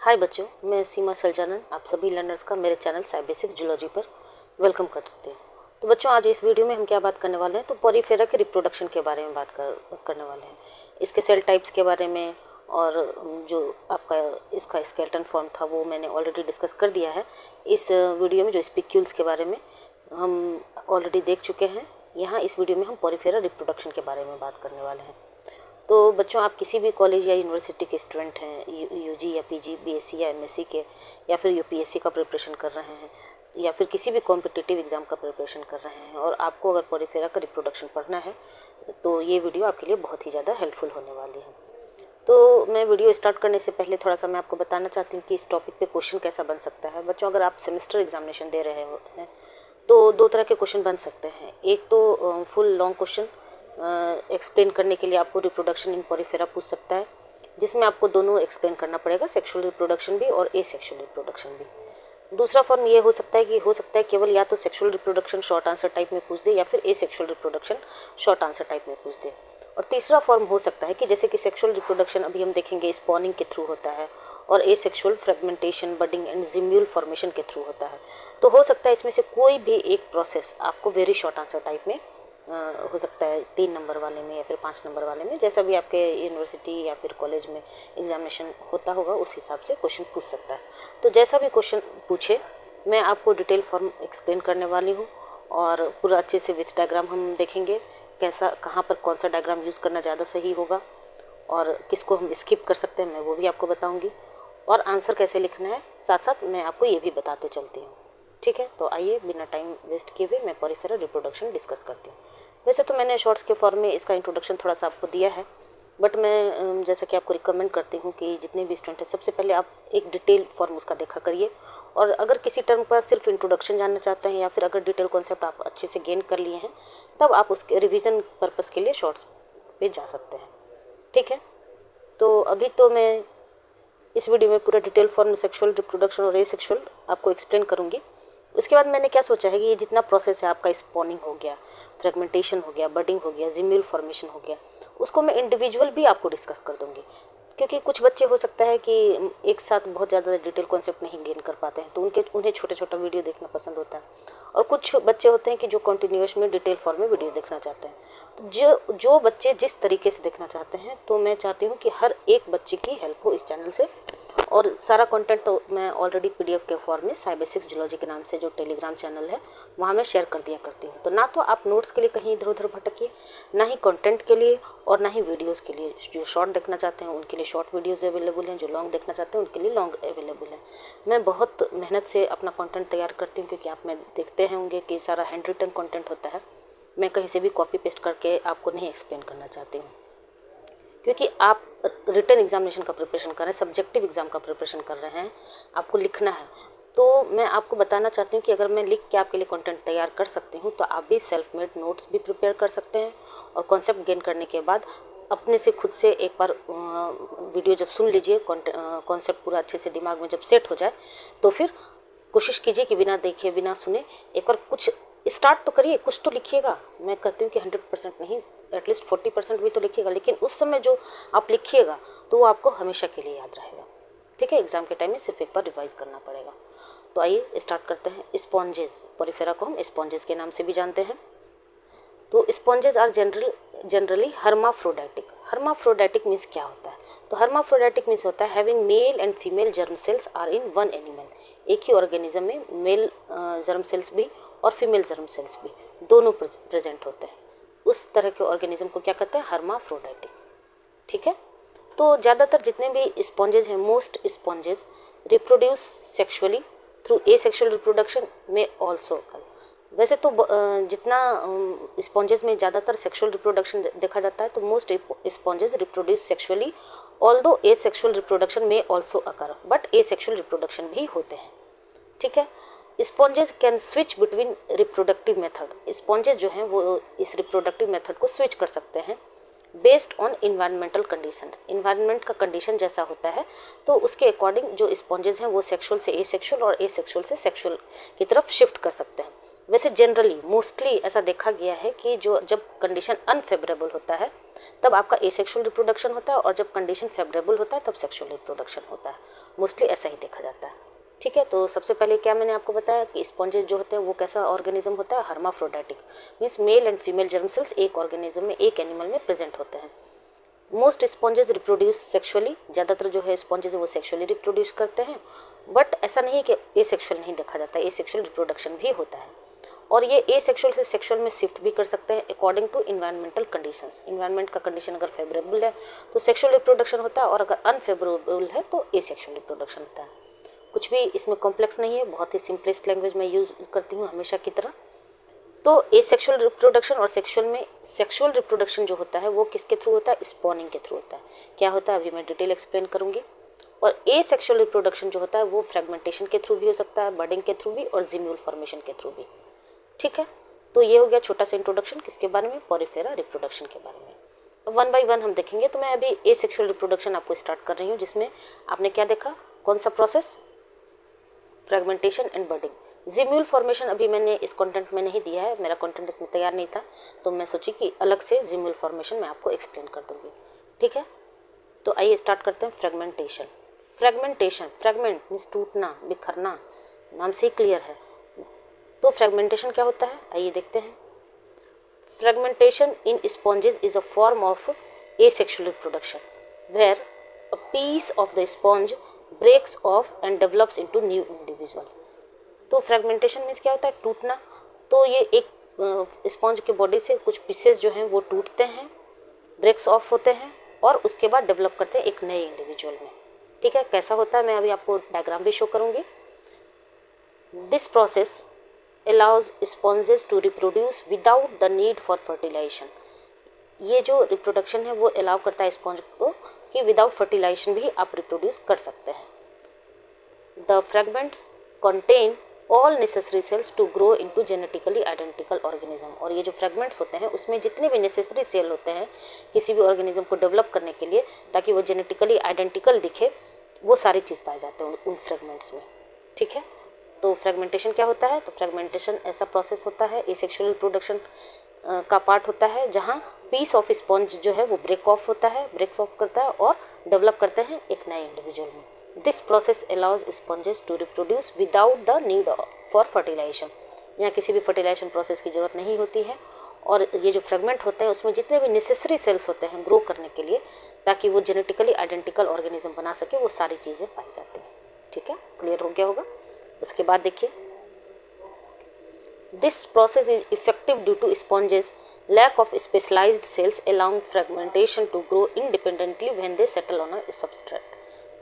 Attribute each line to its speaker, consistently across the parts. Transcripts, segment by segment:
Speaker 1: हाय बच्चों, मैं सीमा सलजानन आप सभी लर्नर्स का मेरे चैनल साइबर बेसिक्स जूलॉजी पर वेलकम करते हैं। तो बच्चों, आज इस वीडियो में हम क्या बात करने वाले हैं, तो पॉरीफेरा के रिप्रोडक्शन के बारे में करने वाले हैं। इसके सेल टाइप्स के बारे में और जो आपका इसका स्केलेटन फॉर्म था वो मैंने ऑलरेडी डिस्कस कर दिया है। इस वीडियो में जो स्पिक्यूल्स के बारे में हम ऑलरेडी देख चुके हैं। यहाँ इस वीडियो में हम पॉरीफेरा रिप्रोडक्शन के बारे में बात करने वाले हैं। तो बच्चों, आप किसी भी कॉलेज या यूनिवर्सिटी के स्टूडेंट हैं, यूजी या पीजी, बीएससी या एमएससी के, या फिर यूपीएससी का प्रिपरेशन कर रहे हैं, या फिर किसी भी कॉम्पिटिटिव एग्ज़ाम का प्रिपरेशन कर रहे हैं और आपको अगर पॉरीफेरा का रिप्रोडक्शन पढ़ना है तो ये वीडियो आपके लिए बहुत ही ज़्यादा हेल्पफुल होने वाली है। तो मैं वीडियो स्टार्ट करने से पहले थोड़ा सा मैं आपको बताना चाहती हूँ कि इस टॉपिक पे क्वेश्चन कैसा बन सकता है। बच्चों, अगर आप सेमेस्टर एग्जामिनेशन दे रहे हैं तो दो तरह के क्वेश्चन बन सकते हैं। एक तो फुल लॉन्ग क्वेश्चन एक्सप्लेन करने के लिए आपको रिप्रोडक्शन इन पॉरीफेरा पूछ सकता है, जिसमें आपको दोनों एक्सप्लेन करना पड़ेगा, सेक्सुअल रिप्रोडक्शन भी और एसेक्सुअल रिप्रोडक्शन भी। दूसरा फॉर्म ये हो सकता है केवल या तो sexual reproduction short answer type में पूछ दे या फिर asexual reproduction short answer type में पूछ दे। और तीसरा फॉर्म हो सकता है कि जैसे कि सेक्सुअल रिप्रोडक्शन अभी हम देखेंगे स्पॉनिंग के थ्रू होता है और asexual fragmentation, budding and gemmule formation के थ्रू होता है। तो हो सकता है इसमें से कोई भी एक प्रोसेस आपको वेरी शॉर्ट आंसर टाइप में हो सकता है, 3 नंबर वाले में या फिर 5 नंबर वाले में, जैसा भी आपके यूनिवर्सिटी या फिर कॉलेज में एग्जामिनेशन होता होगा उस हिसाब से क्वेश्चन पूछ सकता है। तो जैसा भी क्वेश्चन पूछे मैं आपको डिटेल फॉर्म एक्सप्लेन करने वाली हूँ और पूरा अच्छे से विथ डायग्राम हम देखेंगे कैसा, कहाँ पर कौन सा डायग्राम यूज़ करना ज़्यादा सही होगा और किसको हम स्किप कर सकते हैं मैं वो भी आपको बताऊँगी, और आंसर कैसे लिखना है साथ साथ मैं आपको ये भी बताते चलती हूँ। ठीक है, तो आइए बिना टाइम वेस्ट किए हुए मैं पॉरीफेरा रिप्रोडक्शन डिस्कस करती हूँ। वैसे तो मैंने शॉर्ट्स के फॉर्म में इसका इंट्रोडक्शन थोड़ा सा आपको दिया है, बट मैं जैसा कि आपको रिकमेंड करती हूँ कि जितने भी स्टूडेंट हैं सबसे पहले आप एक डिटेल फॉर्म उसका देखा करिए, और अगर किसी टर्म का सिर्फ इंट्रोडक्शन जानना चाहते हैं या फिर अगर डिटेल कॉन्सेप्ट आप अच्छे से गेन कर लिए हैं तब आप उसके रिविज़न पर्पज़ के लिए शॉर्ट्स पे जा सकते हैं। ठीक है, तो अभी तो मैं इस वीडियो में पूरा डिटेल फॉर्म सेक्सुअल रिप्रोडक्शन और एसेक्सुअल आपको एक्सप्लेन करूँगी। उसके बाद मैंने क्या सोचा है कि ये जितना प्रोसेस है आपका, स्पॉनिंग हो गया, फ्रेगमेंटेशन हो गया, बडिंग हो गया, जिम्यूल फॉर्मेशन हो गया, उसको मैं इंडिविजुअल भी आपको डिस्कस कर दूंगी, क्योंकि कुछ बच्चे हो सकता है कि एक साथ बहुत ज़्यादा डिटेल कॉन्सेप्ट नहीं गेन कर पाते हैं, तो उन्हें छोटा छोटा वीडियो देखना पसंद होता है, और कुछ बच्चे होते हैं कि जो कंटिन्यूअस में डिटेल फॉर्म में वीडियो देखना चाहते हैं। तो जो बच्चे जिस तरीके से देखना चाहते हैं, तो मैं चाहती हूँ कि हर एक बच्चे की हेल्प हो इस चैनल से। और सारा कंटेंट तो मैं ऑलरेडी पीडीएफ के फॉर्म में साइबर बेसिक्स जूलॉजी के नाम से जो टेलीग्राम चैनल है वहाँ मैं शेयर कर दिया करती हूँ। तो ना तो आप नोट्स के लिए कहीं इधर उधर भटकिए, ना ही कंटेंट के लिए और ना ही वीडियोस के लिए। जो शॉर्ट देखना चाहते हैं उनके लिए शॉर्ट वीडियोस अवेलेबल हैं, जो लॉन्ग देखना चाहते हैं उनके लिए लॉन्ग अवेलेबल है। मैं बहुत मेहनत से अपना कंटेंट तैयार करती हूँ, क्योंकि आप में देखते होंगे कि सारा हैंड रिटन कंटेंट होता है। मैं कहीं से भी कॉपी पेस्ट करके आपको नहीं एक्सप्लेन करना चाहती हूँ, क्योंकि आप रिटन एग्जामिनेशन का प्रिपरेशन कर रहे हैं, सब्जेक्टिव एग्ज़ाम का प्रिपरेशन कर रहे हैं, आपको लिखना है। तो मैं आपको बताना चाहती हूँ कि अगर मैं लिख के आपके लिए कंटेंट तैयार कर सकती हूँ तो आप भी सेल्फ मेड नोट्स भी प्रिपेयर कर सकते हैं, और कॉन्सेप्ट गेन करने के बाद अपने से खुद से एक बार वीडियो जब सुन लीजिए, कॉन्सेप्ट पूरा अच्छे से दिमाग में जब सेट हो जाए तो फिर कोशिश कीजिए कि बिना देखे बिना सुने एक बार कुछ स्टार्ट तो करिए, कुछ तो लिखिएगा। मैं कहती हूँ कि 100% नहीं, एटलीस्ट 40% भी तो लिखिएगा, लेकिन उस समय जो आप लिखिएगा तो वो आपको हमेशा के लिए याद रहेगा। ठीक है, एग्जाम के टाइम में सिर्फ एक बार रिवाइज करना पड़ेगा। तो आइए स्टार्ट करते हैं। स्पॉन्जेस, पॉरीफेरा को हम स्पॉन्जेस के नाम से भी जानते हैं। तो sponges are generally hermaphroditic. Hermaphroditic means क्या होता है? तो हर्माफ्रोडाइटिक मीन्स होता है having male and female germ cells are in one animal. एक ही ऑर्गेनिज्म में मेल जर्म सेल्स भी और फीमेल जर्म सेल्स भी दोनों प्रेजेंट होते हैं। उस तरह के ऑर्गेनिज्म को क्या कहते हैं? हर्माफ्रोडाइटिक। ठीक है, तो ज़्यादातर जितने भी स्पॉन्जेस हैं, most sponges reproduce sexually through asexual reproduction में ऑल्सो। वैसे तो जितना स्पॉन्जेस में ज़्यादातर सेक्सुअल रिप्रोडक्शन देखा जाता है, तो most sponges reproduce sexually, although asexual reproduction में also occur, but asexual reproduction भी होते हैं। ठीक है, sponges can switch between reproductive method. Sponges जो हैं वो इस रिप्रोडक्टिव मेथड को स्विच कर सकते हैं based on environmental condition. Environment का कंडीशन जैसा होता है तो उसके अकॉर्डिंग जो स्पॉन्जेस हैं वो सेक्सुअल से एसेक्सुअल और एसेक्सुअल से सेक्सुअल की तरफ शिफ्ट कर सकते हैं। वैसे जनरली मोस्टली ऐसा देखा गया है कि जो जब कंडीशन अनफेवरेबल होता है तब आपका एसेक्सुअल रिप्रोडक्शन होता है, और जब कंडीशन फेवरेबल होता है तब सेक्सुअल रिप्रोडक्शन होता है। मोस्टली ऐसा ही देखा जाता है। ठीक है, तो सबसे पहले क्या मैंने आपको बताया कि स्पॉन्जेस जो होते हैं वो कैसा ऑर्गेनिज्म होता है, हर्माफ्रोडाइटिक, means male and female germ sales एक ऑर्गेनिज्म में, एक एनिमल में प्रेजेंट होते हैं। मोस्ट स्पॉन्जेस रिप्रोड्यूस सेक्सुअली, ज़्यादातर जो है स्पॉन्जेस वो सेक्सुअली रिप्रोड्यूस करते हैं, बट ऐसा नहीं है कि एसेक्सुअल नहीं देखा जाता है, एसेक्सुअल रिप्रोडक्शन भी होता है। और ये एसेक्सुअल से सेक्सुअल में शिफ्ट भी कर सकते हैं according to environmental conditions. Environment का कंडीशन अगर फेवरेबल है तो सेक्सुअल रिप्रोडक्शन होता है, और अगर अनफेवरेबल है तो एसेक्सुअल रिप्रोडक्शन होता है। कुछ भी इसमें कॉम्प्लेक्स नहीं है, बहुत ही सिंपलेस्ट लैंग्वेज में यूज़ करती हूँ हमेशा की तरह। तो एसेक्सुअल रिप्रोडक्शन और सेक्सुअल में, सेक्सुअल रिप्रोडक्शन जो होता है वो किसके थ्रू होता है, स्पॉनिंग के थ्रू होता है। क्या होता है अभी मैं डिटेल एक्सप्लेन करूँगी। और एसेक्सुअल रिप्रोडक्शन जो होता है वो फ्रेगमेंटेशन के थ्रू भी हो सकता है, बडिंग के थ्रू भी, और जिम्यूल फॉर्मेशन के थ्रू भी। ठीक है, तो ये हो गया छोटा सा इंट्रोडक्शन किसके बारे में, पोरिफेरा रिप्रोडक्शन के बारे में। अब वन बाय वन हम देखेंगे। तो मैं अभी एसेक्सुअल रिप्रोडक्शन आपको स्टार्ट कर रही हूँ, जिसमें आपने क्या देखा, कौन सा process, fragmentation and budding. Gemmule formation अभी मैंने इस कंटेंट में नहीं दिया है, मेरा कंटेंट इसमें तैयार नहीं था, तो मैं सोची कि अलग से जिम्यूल फॉर्मेशन मैं आपको एक्सप्लेन कर दूँगी। ठीक है, तो आइए स्टार्ट करते हैं फ्रेगमेंटेशन। फ्रेगमेंटेशन, फ्रेगमेंट मीन्स टूटना, बिखरना, नाम से ही क्लियर है। तो फ्रेगमेंटेशन क्या होता है आइए देखते हैं। Fragmentation in sponges is a form of asexual reproduction where a piece of the sponge breaks off and develops into new individual। तो फ्रेगमेंटेशन मीन्स क्या होता है, टूटना। तो ये एक स्पॉन्ज के बॉडी से कुछ पीसेस जो हैं वो टूटते हैं, ब्रेक्स ऑफ होते हैं, और उसके बाद डेवलप करते हैं एक नए इंडिविजुअल में। ठीक है, कैसा होता है मैं अभी आपको डायग्राम भी शो करूँगी। This process allows sponges to reproduce without the need for fertilization। ये जो रिप्रोडक्शन है वो अलाउ करता है स्पॉन्ज को कि विदाउट फर्टिलाइजेशन भी आप रिप्रोड्यूस कर सकते हैं। The fragments contain all necessary cells to grow into genetically identical organism. और ये जो फ्रेगमेंट्स होते हैं उसमें जितने भी नेसेसरी सेल होते हैं किसी भी ऑर्गेनिज्म को डेवलप करने के लिए, ताकि वो जेनेटिकली आइडेंटिकल दिखे, वो सारी चीज़ पाए जाते हैं उन फ्रेगमेंट्स में। ठीक है, तो फ्रेगमेंटेशन क्या होता है, तो फ्रेगमेंटेशन ऐसा प्रोसेस होता है, एसेक्सुअल रिप्रोडक्शन का पार्ट होता है, जहाँ पीस ऑफ स्पॉन्ज जो है वो ब्रेक ऑफ होता है, ब्रेक्स ऑफ करता है और डेवलप करते हैं एक नए इंडिविजुअल में। This process allows sponges to reproduce without the need for fertilisation. यहाँ किसी भी फर्टिलाइजेशन प्रोसेस की ज़रूरत नहीं होती है, और ये जो फ्रेगमेंट होते हैं उसमें जितने भी नेसेसरी सेल्स होते हैं ग्रो करने के लिए, ताकि वो जेनेटिकली आइडेंटिकल ऑर्गेनिज्म बना सके, वो सारी चीज़ें पाई जाती हैं। ठीक है, क्लियर हो गया होगा। उसके बाद देखिए, this process is effective due to sponges lack of specialised cells allowing fragmentation to grow independently when they settle on a substrate.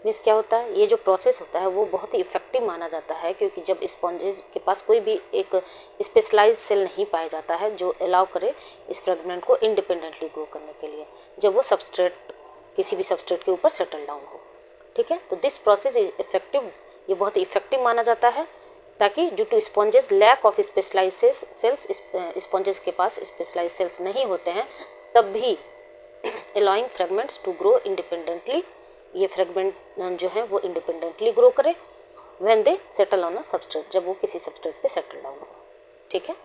Speaker 1: Means क्या होता है, ये जो प्रोसेस होता है वो बहुत ही इफेक्टिव माना जाता है, क्योंकि जब स्पॉन्जेस के पास कोई भी एक स्पेशलाइज्ड सेल नहीं पाया जाता है जो अलाउ करे इस फ्रेगमेंट को इंडिपेंडेंटली ग्रो करने के लिए, जब वो सबस्ट्रेट किसी भी सबस्ट्रेट के ऊपर सेटल डाउन हो। ठीक है, तो दिस प्रोसेस इज इफेक्टिव, ये बहुत ही इफेक्टिव माना जाता है, ताकि due to sponges lack of specialise cells, sponges के पास स्पेशलाइज सेल्स नहीं होते हैं, तब भी allowing fragments to grow independently, ये फ्रेगमेंट जो है वो इंडिपेंडेंटली ग्रो करे when they settle on a substrate, जब वो किसी सबस्ट्रेट पे सेटल डाउन हो। ठीक है,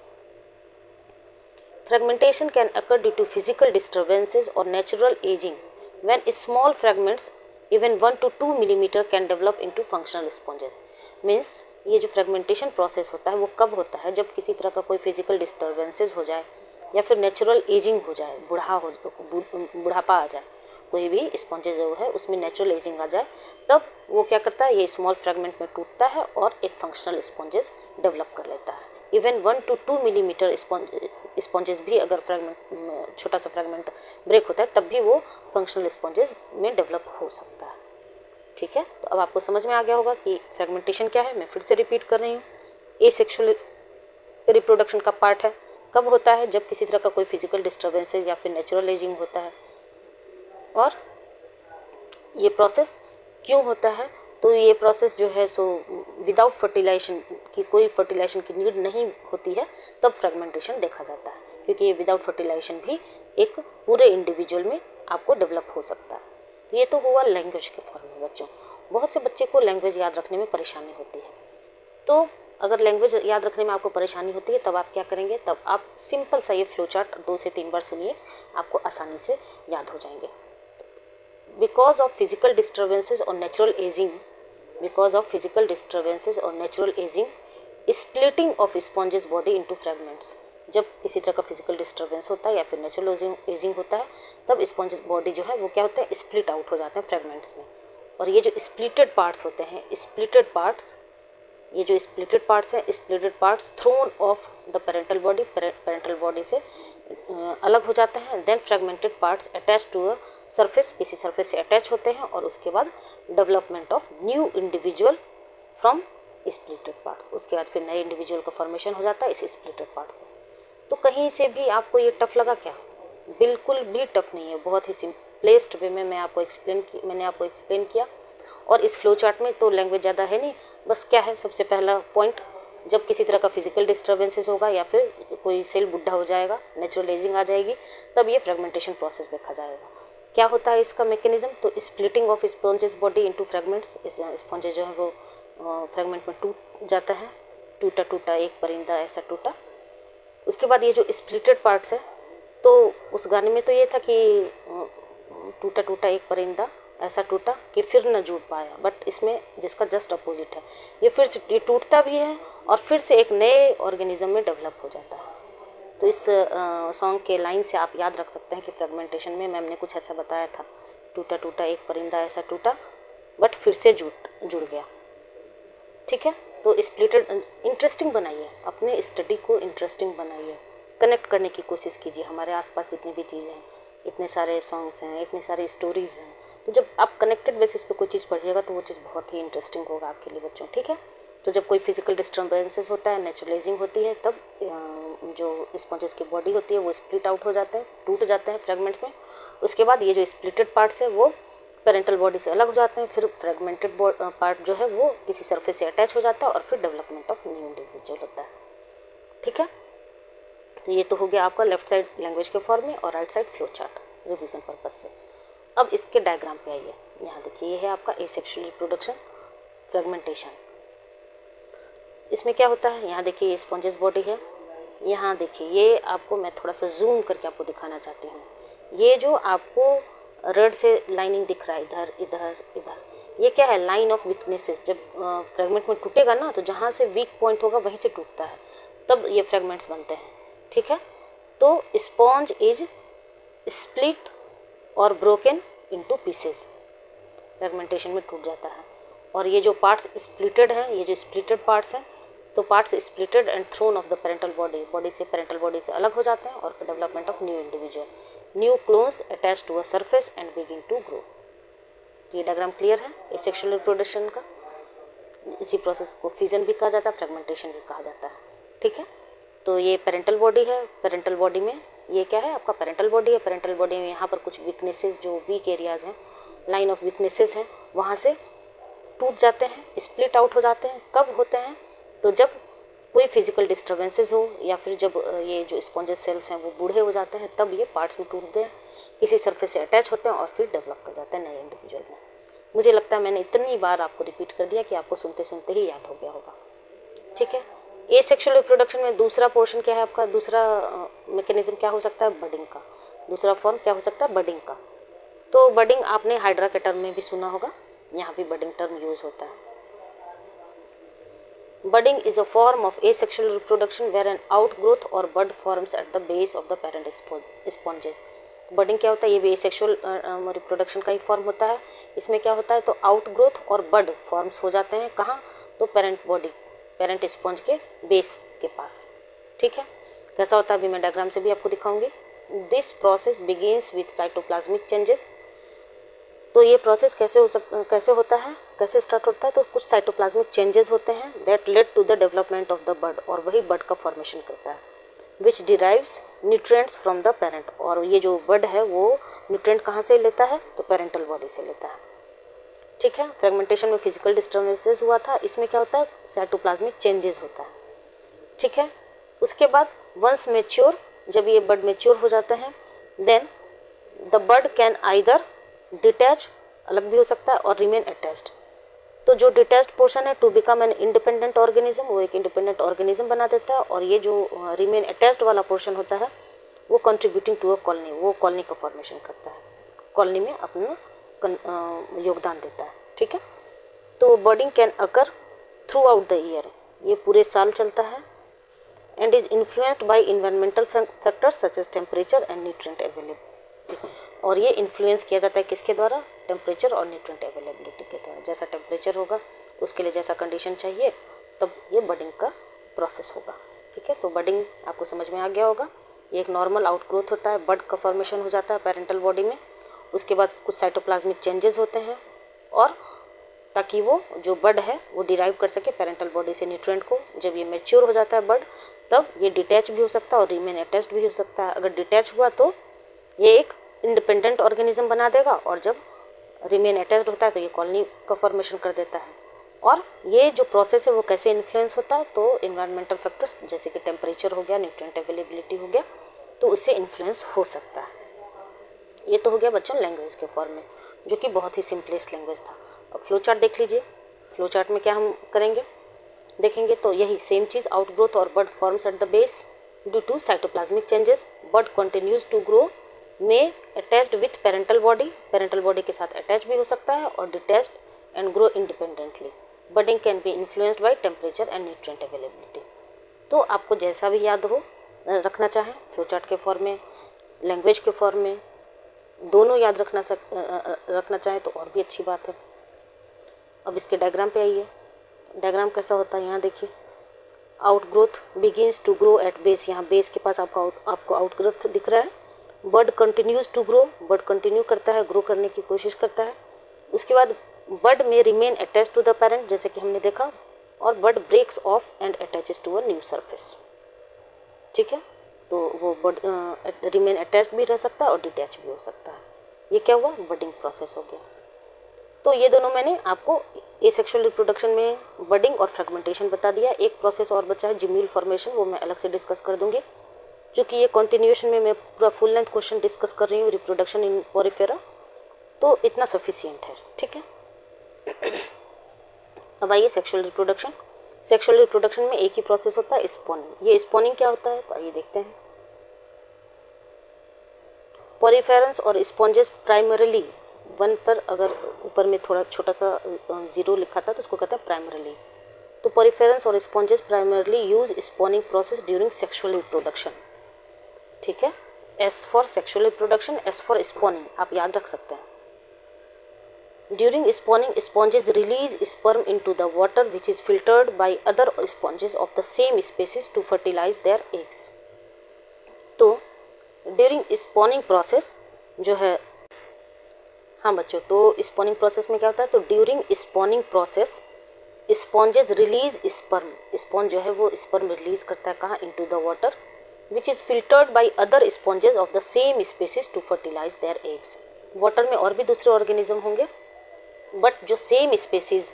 Speaker 1: fragmentation can occur due to physical disturbances और natural ageing when small fragments even 1 to 2 millimetre can develop into functional sponges. Means ये जो फ्रेगमेंटेशन प्रोसेस होता है वो कब होता है, जब किसी तरह का कोई फिजिकल डिस्टर्बेंसेस हो जाए या फिर नेचुरल एजिंग हो जाए, बुढ़ापा आ जाए, कोई भी स्पॉन्जेस जो है उसमें नेचुरल एजिंग आ जाए, तब वो क्या करता है, ये स्मॉल फ्रेगमेंट में टूटता है और एक फंक्शनल स्पॉन्जेस डेवलप कर लेता है। इवन 1 to 2 मिलीमीटर स्पॉन्जेस भी अगर फ्रेगमेंट, छोटा सा फ्रेगमेंट ब्रेक होता है, तब भी वो फंक्शनल स्पॉन्जेस में डेवलप हो सकता है। ठीक है, तो अब आपको समझ में आ गया होगा कि फ्रेगमेंटेशन क्या है। मैं फिर से रिपीट कर रही हूँ, एसेक्सुअल रिप्रोडक्शन का पार्ट है, कब होता है, जब किसी तरह का कोई फिजिकल डिस्टर्बेंसेज या फिर नेचुरल एजिंग होता है। और ये प्रोसेस क्यों होता है, तो ये प्रोसेस जो है सो विदाउट फर्टिलाइजेशन की, कोई फर्टिलाइजेशन की नीड नहीं होती है, तब फ्रेगमेंटेशन देखा जाता है, क्योंकि ये विदाउट फर्टिलाइजेशन भी एक पूरे इंडिविजुअल में आपको डेवलप हो सकता है। तो ये तो हुआ लैंग्वेज के फॉर्म में बच्चों। बहुत से बच्चे को लैंग्वेज याद रखने में परेशानी होती है, तो अगर लैंग्वेज याद रखने में आपको परेशानी होती है तब आप क्या करेंगे, तब आप सिंपल सा ये फ्लो चार्ट 2 से 3 बार सुनिए, आपको आसानी से याद हो जाएंगे। बिकॉज ऑफ फिजिकल डिस्टर्बेंसेज और natural ageing, because of physical disturbances और natural ageing, splitting of sponges body into fragments. जब किसी तरह का फिजिकल डिस्टर्बेंस होता है या फिर नेचुरल एजिंग होता है, तब स्पॉन्जेस बॉडी जो है वो क्या होते हैं, स्प्लिट आउट हो जाते हैं फ्रेगमेंट्स में। और ये जो स्प्लिटेड पार्ट्स होते हैं, स्प्लिटेड पार्ट्स, ये जो स्प्लिटेड पार्ट्स हैं, splitted parts thrown off the parental body, parental body से अलग हो जाते हैं। Then fragmented parts attach to a surface, किसी सरफेस से अटैच होते हैं, और उसके बाद development of new individual from splitted parts. उसके बाद फिर नए इंडिविजुअल का फॉर्मेशन हो जाता है इस स्प्लिटेड पार्ट से। तो कहीं से भी आपको ये टफ लगा क्या? बिल्कुल भी टफ नहीं है, बहुत ही सिंपलेस्ट वे में मैंने आपको एक्सप्लेन किया। और इस फ्लो चार्ट में तो लैंग्वेज ज़्यादा है नहीं, बस क्या है, सबसे पहला पॉइंट, जब किसी तरह का फिजिकल डिस्टर्बेंसेस होगा या फिर कोई सेल बुढ़ा हो जाएगा, नेचुरल एजिंग आ जाएगी, तब ये फ्रेगमेंटेशन प्रोसेस देखा जाएगा। क्या होता है इसका मैकेनिज्म? तो splitting of sponges body into fragments, sponges जो है वो फ्रेगमेंट में टूट जाता है, टूटा टूटा एक परिंदा ऐसा टूटा। उसके बाद ये जो स्प्लिटेड पार्ट्स है, तो उस गाने में तो ये था कि टूटा टूटा एक परिंदा ऐसा टूटा कि फिर न जुड़ पाया, बट इसमें जिसका जस्ट अपोजिट है, ये फिर से ये टूटता भी है और फिर से एक नए ऑर्गेनिज्म में डेवलप हो जाता है। तो इस सॉन्ग के लाइन से आप याद रख सकते हैं कि फ्रेगमेंटेशन में मैम ने कुछ ऐसा बताया था, टूटा टूटा एक परिंदा ऐसा टूटा बट फिर से जुड़ गया। ठीक है, तो स्प्लिटेड इंटरेस्टिंग बनाइए, अपने स्टडी को इंटरेस्टिंग बनाइए, कनेक्ट करने की कोशिश कीजिए। हमारे आसपास जितनी भी चीज़ें हैं, इतने सारे सॉन्ग्स हैं, इतनी सारी स्टोरीज़ हैं, तो जब आप कनेक्टेड बेसिस पे कोई चीज़ पढ़िएगा तो वो चीज़ बहुत ही इंटरेस्टिंग होगा आपके लिए बच्चों। ठीक है, तो जब कोई फिजिकल डिस्टर्बेंसेस होता है, नेचुरल एजिंग होती है, तब जो स्पॉन्जेस की बॉडी होती है वो स्प्लिट आउट हो जाते हैं, टूट जाते हैं फ्रेगमेंट्स में। उसके बाद ये जो स्प्लिटेड पार्ट्स है वो पेरेंटल बॉडी से अलग हो जाते हैं, फिर फ्रेगमेंटेड पार्ट जो है वो किसी सरफेस से अटैच हो जाता है और फिर डेवलपमेंट ऑफ न्यू इंडिविजुअल होता है। ठीक है, तो ये तो हो गया आपका लेफ्ट साइड लैंग्वेज के फॉर्म में और right side flow chart revision purpose से। अब इसके डायग्राम पे आइए, यहाँ देखिए ये है आपका एसेक्सुअल रिप्रोडक्शन फ्रेगमेंटेशन। इसमें क्या होता है, यहाँ देखिए ये स्पॉन्जेस बॉडी है, यहाँ देखिए ये आपको मैं थोड़ा सा जूम करके आपको दिखाना चाहती हूँ। ये जो आपको रेड से लाइनिंग दिख रहा है इधर इधर इधर, ये क्या है, लाइन ऑफ वीकनेसेस। जब फ्रेगमेंट में टूटेगा ना, तो जहाँ से वीक पॉइंट होगा वहीं से टूटता है, तब ये फ्रेगमेंट्स बनते हैं। ठीक है, तो स्पॉन्ज इज स्प्लिट और ब्रोकन इनटू पीसेस, फ्रेगमेंटेशन में टूट जाता है। और ये जो पार्ट्स स्प्लिटेड हैं, ये जो स्प्लिटेड पार्ट्स हैं, तो parts splitted and thrown off the parental body, body से पेरेंटल बॉडी से अलग हो जाते हैं, और development of new individual, new clones attach to a surface and begin to grow. ये डायग्राम क्लियर है एसेक्सुअल रिप्रोडक्शन का। इसी प्रोसेस को फिजन भी कहा जाता है, फ्रेगमेंटेशन भी कहा जाता है। ठीक है, तो ये पेरेंटल बॉडी है, पेरेंटल बॉडी में ये क्या है, आपका पेरेंटल बॉडी है। पेरेंटल बॉडी में यहाँ पर कुछ वीकनेसेस, जो वीक एरियाज हैं, लाइन ऑफ वीकनेसेस हैं, वहाँ से टूट जाते हैं, स्प्लिट आउट हो जाते हैं। कब होते हैं, तो जब कोई फिजिकल डिस्टर्बेंसेस हो, या फिर जब ये जो स्पॉन्जेस सेल्स हैं वो बूढ़े हो जाते हैं, तब ये पार्ट्स में टूटते हैं, किसी सरफेस से अटैच होते हैं और फिर डेवलप कर जाते हैं नए इंडिविजुअल में। मुझे लगता है मैंने इतनी बार आपको रिपीट कर दिया कि आपको सुनते सुनते ही याद हो गया होगा। ठीक है, एसेक्सुअल रिप्रोडक्शन में दूसरा पोर्शन क्या है आपका, दूसरा मैकेनिज्म क्या हो सकता है, बडिंग का। दूसरा फॉर्म क्या हो सकता है, बडिंग का। तो बडिंग आपने हाइड्रा के टर्म में भी सुना होगा, यहाँ भी बडिंग टर्म यूज होता है। Budding is a form of asexual reproduction where an outgrowth और bud forms at the base of the parent sponges. Budding क्या होता है, ये भी एसेक्सुअल रिप्रोडक्शन का ही फॉर्म होता है। इसमें क्या होता है, तो आउटग्रोथ और बड फॉर्म्स हो जाते हैं कहाँ, तो पेरेंट स्पॉन्ज के बेस के पास। ठीक है, कैसा होता है अभी मैं डायग्राम से भी आपको दिखाऊंगी। This process begins with cytoplasmic changes. तो ये प्रोसेस कैसे होता है, कैसे स्टार्ट होता है, तो कुछ साइटोप्लाज्मिक चेंजेस होते हैं that lead to the development of the bud, और वही बड का फॉर्मेशन करता है, which derives nutrients from the parent. और ये जो बड है वो न्यूट्रिएंट कहाँ से लेता है, तो पेरेंटल बॉडी से लेता है। ठीक है, फ्रेगमेंटेशन में फिजिकल डिस्टर्बेंसेस हुआ था, इसमें क्या होता है, साइटोप्लाज्मिक चेंजेस होता है। ठीक है, उसके बाद वंस मेच्योर, जब ये बड मेच्योर हो जाते हैं, then the bud can either detach, अलग भी हो सकता है, और रिमेन अटैच्ड। तो जो डिटैच्ड पोर्शन है to become an independent organism, वो एक इंडिपेंडेंट ऑर्गेनिज्म बना देता है। और ये जो रिमेन अटैच्ड वाला पोर्शन होता है वो कंट्रीब्यूटिंग टू अ कॉलोनी, वो कॉलोनी का फॉर्मेशन करता है, कॉलोनी में अपना योगदान देता है। ठीक है, तो budding can occur throughout the year, ये पूरे साल चलता है। And is influenced by environmental factors such as temperature and nutrient availability. और ये इन्फ्लुएंस किया जाता है किसके द्वारा? टेम्परेचर और न्यूट्रिएंट अवेलेबिलिटी के द्वारा। जैसा टेम्परेचर होगा उसके लिए जैसा कंडीशन चाहिए तब ये बर्डिंग का प्रोसेस होगा। ठीक है, तो बर्डिंग आपको समझ में आ गया होगा। ये एक नॉर्मल आउटग्रोथ होता है, बर्ड का फॉर्मेशन हो जाता है पेरेंटल बॉडी में। उसके बाद कुछ साइटोप्लाज्मिक चेंजेस होते हैं और ताकि वो जो बर्ड है वो डिराइव कर सके पेरेंटल बॉडी से न्यूट्रिएंट को। जब ये मैच्योर हो जाता है बर्ड तब ये डिटैच भी हो सकता है और रिमेन अटैच्ड भी हो सकता है। अगर डिटैच हुआ तो ये एक इंडिपेंडेंट ऑर्गेनिज्म बना देगा और जब रिमेन अटैच्ड होता है तो ये कॉलोनी का फॉर्मेशन कर देता है। और ये जो प्रोसेस है वो कैसे इन्फ्लुएंस होता है? तो इन्वायरमेंटल फैक्टर्स जैसे कि टेम्परेचर हो गया, न्यूट्रिएंट अवेलेबिलिटी हो गया, तो उससे इन्फ्लुएंस हो सकता है। ये तो हो गया बच्चों लैंग्वेज के फॉर्म में, जो कि बहुत ही सिंपलेस्ट लैंग्वेज था। अब फ्लो चार्ट देख लीजिए। फ्लो चार्ट में क्या हम करेंगे देखेंगे तो यही सेम चीज़, आउटग्रोथ और bud forms at the base due to cytoplasmic changes, bud continues to grow, में अटैच्ड विथ पेरेंटल बॉडी के साथ अटैच भी हो सकता है और detached and grow independently. Budding can be influenced by temperature and nutrient availability. तो आपको जैसा भी याद हो रखना चाहें, फ्लो चार्ट के फॉर्म में, लैंग्वेज के फॉर्म में, दोनों याद रखना चाहें तो और भी अच्छी बात है। अब इसके डायग्राम पे आइए। डायग्राम कैसा होता है यहाँ देखिए। Outgrowth begins to grow at base, यहाँ बेस के पास आपको आउटग्रोथ दिख रहा है। Bud continues to grow, bud continue करता है, ग्रो करने की कोशिश करता है। उसके बाद बर्ड में remain attach to the parent, जैसे कि हमने देखा, और bird breaks off and attaches to a new surface. ठीक है, तो वो बर्ड रिमेन अटैच्ड भी रह सकता है और डिटैच भी हो सकता है। ये क्या हुआ? बर्डिंग प्रोसेस हो गया। तो ये दोनों मैंने आपको एसेक्सुअल रिप्रोडक्शन में बर्डिंग और फ्रेगमेंटेशन बता दिया। एक प्रोसेस और बचा है जिम्यूल फॉर्मेशन, वो मैं अलग से डिस्कस कर दूंगी, क्योंकि ये कंटिन्यूएशन में मैं पूरा फुल लेंथ क्वेश्चन डिस्कस कर रही हूँ रिप्रोडक्शन इन पोरिफेरा, तो इतना सफिशिएंट है। ठीक है, अब आइए सेक्सुअल रिप्रोडक्शन। सेक्सुअल रिप्रोडक्शन में एक ही प्रोसेस होता है, स्पॉनिंग। ये स्पॉनिंग क्या होता है तो आइए देखते हैं। पोरिफेरंस और स्पॉन्जेस प्राइमरीली, वन पर अगर ऊपर में थोड़ा छोटा सा जीरो लिखा था तो उसको कहते हैं प्राइमरीली। तो पोरिफेरंस और sponges primarily use spawning process during sexual reproduction. ठीक है, S for sexual reproduction, S for spawning, आप याद रख सकते हैं। During spawning sponges release sperm into the water which is filtered by other sponges of the same species to fertilize their eggs. तो during spawning process जो है, हाँ बच्चों, तो स्पॉनिंग प्रोसेस में क्या होता है? तो during spawning process sponges release sperm, sponge जो है वो स्पर्म रिलीज करता है कहाँ? Into the water which is filtered by other sponges of the same species to fertilize their eggs. Water में और भी दूसरे ऑर्गेनिज्म होंगे, बट जो सेम स्पीसीज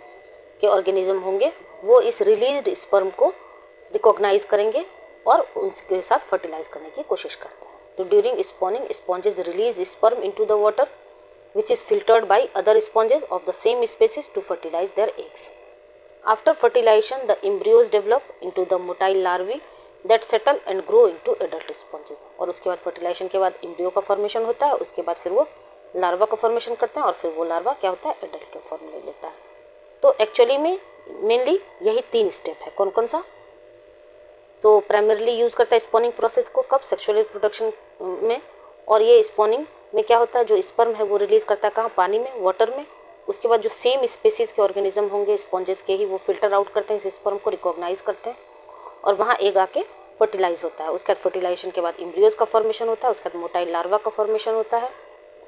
Speaker 1: के ऑर्गेनिज्म होंगे वो इस रिलीज्ड स्पर्म को रिकॉग्नाइज करेंगे और उसके साथ फर्टिलाइज करने की कोशिश करते हैं। तो during spawning sponges release sperm into the water which is filtered by other sponges of the same species to fertilize their eggs. After fertilization, the embryos develop into the motile larvae that settle and grow into adult sponges. और उसके बाद fertilization के बाद embryo का formation होता है, उसके बाद फिर वो लार्वा का फॉर्मेशन करते हैं और फिर वो लार्वा क्या होता है? एडल्ट के फॉर्म ले लेता है। तो एक्चुअली में मेनली यही 3 स्टेप है। कौन कौन सा? तो प्राइमरीली यूज़ करता है स्पॉनिंग प्रोसेस को, कब? सेक्सुअल रिप्रोडक्शन में। और ये स्पॉनिंग में क्या होता है? जो स्पर्म है वो रिलीज करता है कहाँ? पानी में, वाटर में। उसके बाद जो सेम स्पीसीज के ऑर्गेनिज्म होंगे स्पॉन्जेस के ही, वो फिल्टर आउट करते हैं इस स्पर्म को, रिकॉग्नाइज करते हैं और वहाँ एग आके फर्टिलाइज होता है। उसके बाद फर्टिलाइजेशन के बाद एम्ब्रियोज का फॉर्मेशन होता है, उसके बाद मोटाइल लार्वा का फॉर्मेशन होता है,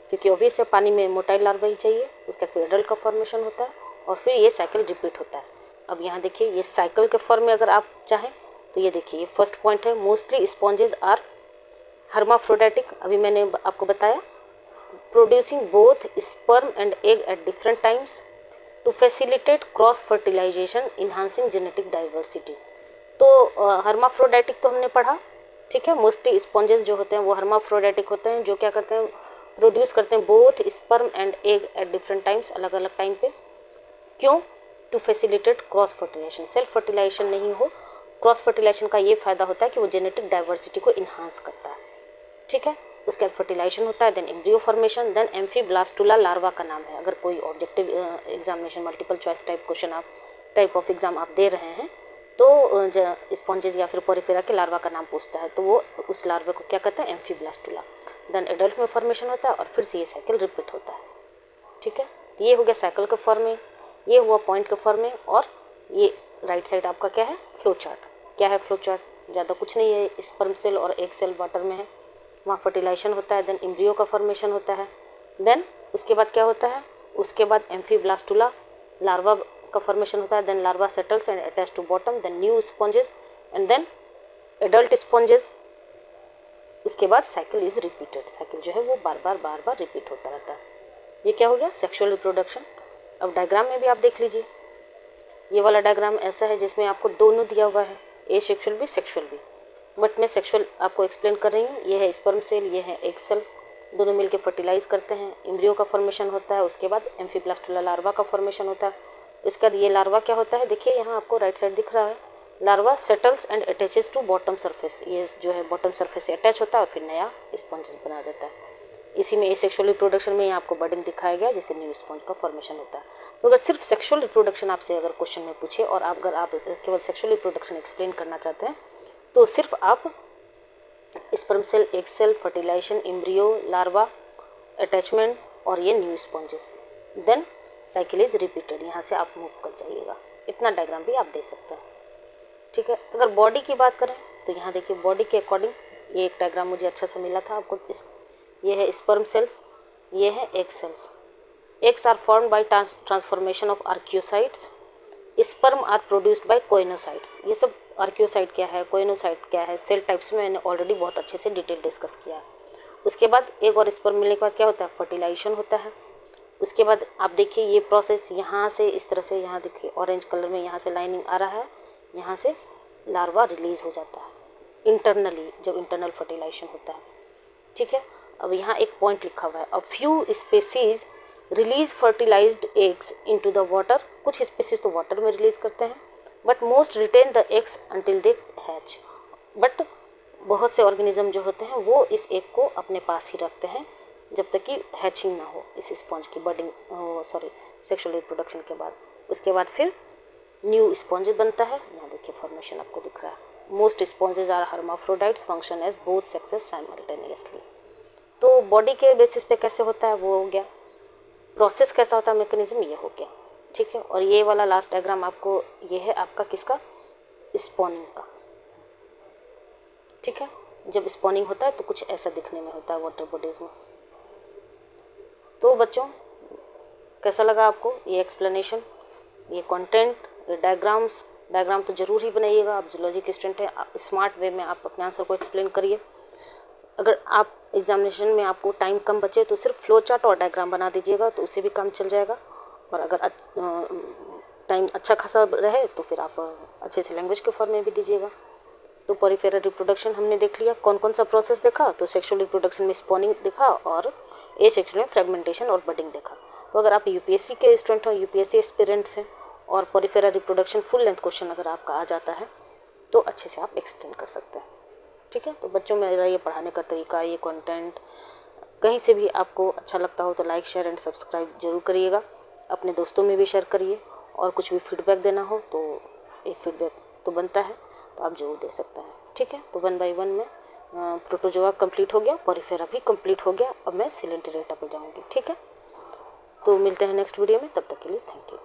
Speaker 1: क्योंकि ऑब्वियस है पानी में मोटाइल लार्वा ही चाहिए। उसके बाद फिर एडल्ट का फॉर्मेशन होता है और फिर ये साइकिल रिपीट होता है। अब यहाँ देखिए, ये साइकिल के फॉर्म में अगर आप चाहें तो ये देखिए, ये फर्स्ट पॉइंट है, मोस्टली स्पॉन्जेस आर हर्माफ्रोडाइटिक। अभी मैंने आपको बताया, producing both sperm and egg at different times to facilitate cross fertilization enhancing genetic diversity. तो हर्माफ्रोडाइटिक तो हमने पढ़ा, ठीक है। मोस्टली स्पॉन्जेस जो होते हैं वो हर्माफ्रोडाइटिक होते हैं, जो क्या करते हैं? प्रोड्यूस करते हैं both sperm and egg at different times, अलग अलग टाइम पे। क्यों? To facilitate cross fertilization, self fertilization नहीं हो। क्रॉस फर्टिलाइजेशन का ये फायदा होता है कि वो जेनेटिक डाइवर्सिटी को इन्हांस करता है, ठीक है। उसके बाद फर्टिलाइजेशन होता है, then embryo formation, then amphiblastula larva का नाम है। अगर कोई objective examination multiple choice type question आप टाइप ऑफ एग्जाम आप दे रहे हैं तो स्पॉन्जेस या फिर पोरिफेरा के लार्वा का नाम पूछता है तो वो उस लार्वा को क्या कहता है, एम्फीब्लास्टुला। देन एडल्ट में फॉर्मेशन होता है और फिर से ये साइकिल रिपीट होता है, ठीक है। ये हो गया साइकिल के फॉर्म में, ये हुआ पॉइंट के फॉर्म में, और ये राइट साइड आपका क्या है, फ्लो चार्ट। क्या है फ्लो चार्ट, ज़्यादा कुछ नहीं है, स्पर्म सेल और एग सेल वाटर में है, वहाँ फर्टिलाइजेशन होता है, देन एम्ब्रियो का फॉर्मेशन होता है, देन उसके बाद क्या होता है, उसके बाद एम्फीब्लास्टुला लार्वा का फॉर्मेशन होता है, then larva settles and attach to bottom, then new sponges and then adult sponges. उसके बाद साइकिल इज रिपीटेड, साइकिल जो है वो बार बार रिपीट होता रहता है। ये क्या हो गया, सेक्सुअल रिप्रोडक्शन। अब डायग्राम में भी आप देख लीजिए, ये वाला डायग्राम ऐसा है जिसमें आपको दोनों दिया हुआ है, ए सेक्सुअल भी सेक्सुअल भी, बट मैं सेक्सुअल आपको एक्सप्लेन कर रही हूँ। ये है स्पर्म सेल, ये है एग सेल, दोनों मिलकर फर्टिलाइज करते हैं, एम्ब्रियो का फॉर्मेशन होता है, उसके बाद एम्फीब्लास्टुला लार्वा का फॉर्मेशन होता है। इसका ये लार्वा क्या होता है, देखिए यहाँ आपको राइट साइड दिख रहा है, larva settles and attaches to bottom surface, ये जो है बॉटम सरफेस से अटैच होता है और फिर नया स्पॉन्ज बना देता है। इसी में एसेक्सुअल रिप्रोडक्शन में आपको बडिंग दिखाया गया जिससे न्यू स्पॉन्ज का फॉर्मेशन होता है। तो अगर सिर्फ सेक्सुअल रिप्रोडक्शन आपसे अगर क्वेश्चन में पूछे और अगर आप केवल सेक्सुअल रिप्रोडक्शन एक्सप्लेन करना चाहते हैं तो सिर्फ आप sperm cell, egg cell, fertilization, embryo, larva, attachment और ये new sponges, then cycle is repeated, यहाँ से आप मूव कर जाइएगा। इतना डायग्राम भी आप दे सकते हैं, ठीक है। अगर बॉडी की बात करें तो यहाँ देखिए बॉडी के अकॉर्डिंग ये एक डायग्राम मुझे अच्छा सा मिला था आपको। ये है स्पर्म सेल्स, ये है egg cells. Eggs are formed by transformation of archaeocytes, sperm are produced by choanocytes. ये सब आर्कियोसाइट क्या है, कोइनोसाइट क्या है, सेल टाइप्स में मैंने ऑलरेडी बहुत अच्छे से डिटेल डिस्कस किया है। उसके बाद एग और स्पर्म मिलने के बाद क्या होता है, फर्टिलाइजेशन होता है। उसके बाद आप देखिए ये प्रोसेस यहाँ से इस तरह से, यहाँ देखिए ऑरेंज कलर में यहाँ से लाइनिंग आ रहा है, यहाँ से लार्वा रिलीज हो जाता है इंटरनली जब इंटरनल फर्टिलाइजेशन होता है, ठीक है। अब यहाँ एक पॉइंट लिखा हुआ है, a few species release fertilized eggs into the water, कुछ स्पेसीज तो वाटर में रिलीज करते हैं, but most retain the eggs until they hatch, but बहुत से ऑर्गेनिज्म जो होते हैं वो इस एग को अपने पास ही रखते हैं जब तक कि हैचिंग ना हो इस स्पॉन्ज की बडिंग सेक्सुअल रिप्रोडक्शन के बाद। उसके बाद फिर न्यू स्पॉन्ज बनता है, यहाँ देखिए फॉर्मेशन आपको दिख रहा है। Most sponges are hermaphrodites, function as both sexes simultaneously. तो बॉडी के बेसिस पे कैसे होता है वो हो गया, प्रोसेस कैसा होता है, मैकेनिज्म ये हो गया, ठीक है। और ये वाला लास्ट डायग्राम आपको ये है आपका किसका, स्पॉनिंग का, ठीक है। जब स्पॉनिंग होता है तो कुछ ऐसा दिखने में होता है वाटर बॉडीज में। तो बच्चों कैसा लगा आपको ये एक्सप्लेनेशन, ये कंटेंट, ये डायग्राम तो ज़रूर ही बनाइएगा। आप जूलॉजी के स्टूडेंट हैं, स्मार्ट वे में आप अपने आंसर को एक्सप्लेन करिए। अगर आप एग्जामिनेशन में आपको टाइम कम बचे तो सिर्फ फ्लो चार्ट और डायग्राम बना दीजिएगा, तो उससे भी काम चल जाएगा। और अगर टाइम अच्छा खासा रहे तो फिर आप अच्छे से लैंग्वेज के फॉर्म में भी दीजिएगा। तो पोरिफेरल रिप्रोडक्शन हमने देख लिया, कौन कौन सा प्रोसेस देखा, तो सेक्सुअल रिप्रोडक्शन में स्पॉनिंग देखा और एसेक्सुअल में फ्रेगमेंटेशन और बडिंग देखा। तो अगर आप यूपीएससी के स्टूडेंट हो, यूपीएससी एस्पिरेंट्स हैं और पोरिफेरल रिप्रोडक्शन फुल लेंथ क्वेश्चन अगर आपका आ जाता है तो अच्छे से आप एक्सप्लेन कर सकते हैं, ठीक है। तो बच्चों मेरा ये पढ़ाने का तरीका, ये कंटेंट कहीं से भी आपको अच्छा लगता हो तो लाइक, शेयर एंड सब्सक्राइब जरूर करिएगा। अपने दोस्तों में भी शेयर करिए, और कुछ भी फीडबैक देना हो तो एक फीडबैक तो बनता है तो आप जरूर दे सकते हैं, ठीक है। तो 1 बाय 1 में प्रोटोजोआ कंप्लीट हो गया, पोरिफेरा भी कंप्लीट हो गया, अब मैं सिलेंटेरेटा पर जाऊँगी, ठीक है। तो मिलते हैं नेक्स्ट वीडियो में, तब तक के लिए थैंक यू।